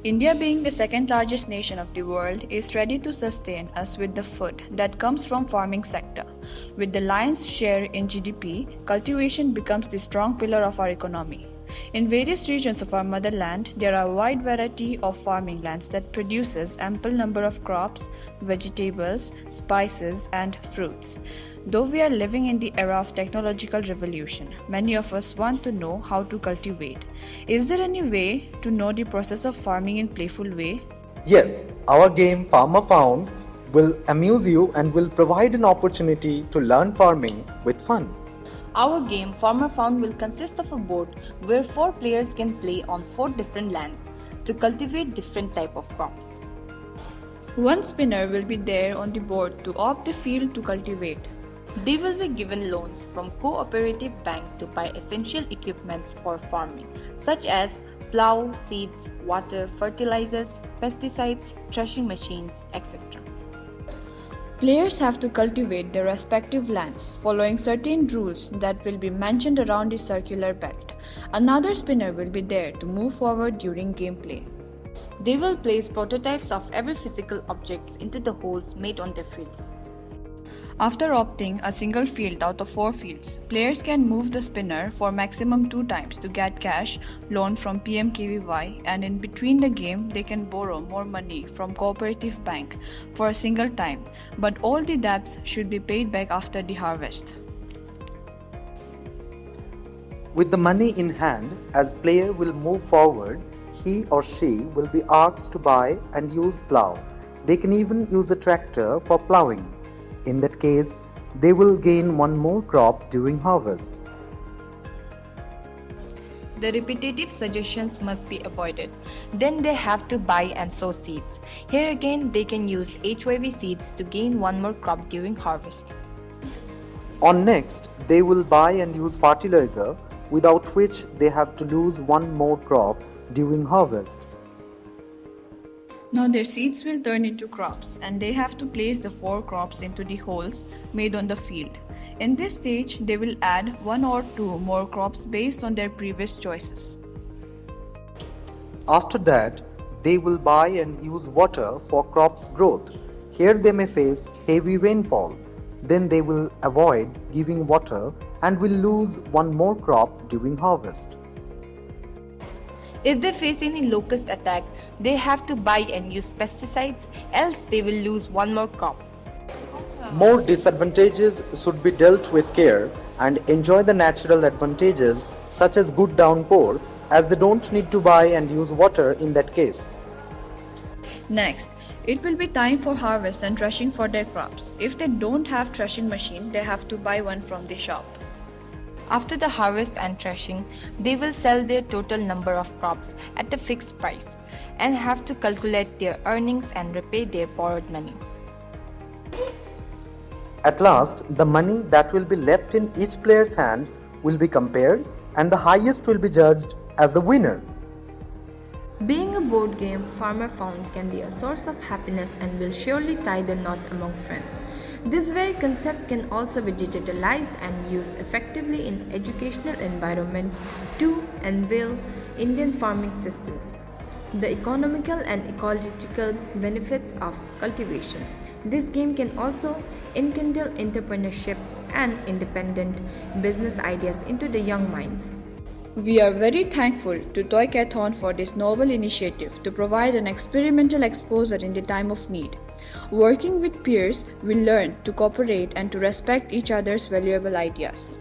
India, being the second largest nation of the world, is ready to sustain us with the food that comes from farming sector. With the lion's share in GDP, cultivation becomes the strong pillar of our economy. In various regions of our motherland, there are a wide variety of farming lands that produces ample number of crops, vegetables, spices and fruits. Though we are living in the era of technological revolution, many of us want to know how to cultivate. Is there any way to know the process of farming in playful way? Yes, our game Farmer Found will amuse you and will provide an opportunity to learn farming with fun. Our game Farmer Found will consist of a board where 4 players can play on 4 different lands to cultivate different type of crops. One spinner will be there on the board to opt the field to cultivate. They will be given loans from cooperative bank to buy essential equipments for farming such as plow, seeds, water, fertilizers, pesticides, threshing machines, etc. Players have to cultivate their respective lands, following certain rules that will be mentioned around the circular belt. Another spinner will be there to move forward during gameplay. They will place prototypes of every physical objects into the holes made on their fields. After opting a single field out of 4 fields, players can move the spinner for maximum 2 times to get cash loan from PMKVY, and in between the game they can borrow more money from cooperative bank for a single time, but all the debts should be paid back after the harvest. With the money in hand, as player will move forward, he or she will be asked to buy and use plow. They can even use a tractor for plowing. In that case, they will gain one more crop during harvest. The repetitive suggestions must be avoided. Then they have to buy and sow seeds. Here again, they can use HYV seeds to gain one more crop during harvest. On next, they will buy and use fertilizer, without which they have to lose one more crop during harvest. Now their seeds will turn into crops and they have to place the 4 crops into the holes made on the field. In this stage, they will add 1 or 2 more crops based on their previous choices. After that, they will buy and use water for crops growth. Here they may face heavy rainfall. Then they will avoid giving water and will lose one more crop during harvest. If they face any locust attack, they have to buy and use pesticides, else they will lose one more crop. More disadvantages should be dealt with care and enjoy the natural advantages such as good downpour, as they don't need to buy and use water in that case. Next, it will be time for harvest and threshing for their crops. If they don't have threshing machine, they have to buy one from the shop. After the harvest and threshing, they will sell their total number of crops at a fixed price and have to calculate their earnings and repay their borrowed money. At last, the money that will be left in each player's hand will be compared and the highest will be judged as the winner. Being a board game, Farmer Found can be a source of happiness and will surely tie the knot among friends. This very concept can also be digitalized and used effectively in educational environment to unveil Indian farming systems, the economical and ecological benefits of cultivation. This game can also enkindle entrepreneurship and independent business ideas into the young minds. We are very thankful to Toycathon for this noble initiative to provide an experimental exposure in the time of need. Working with peers, we learn to cooperate and to respect each other's valuable ideas.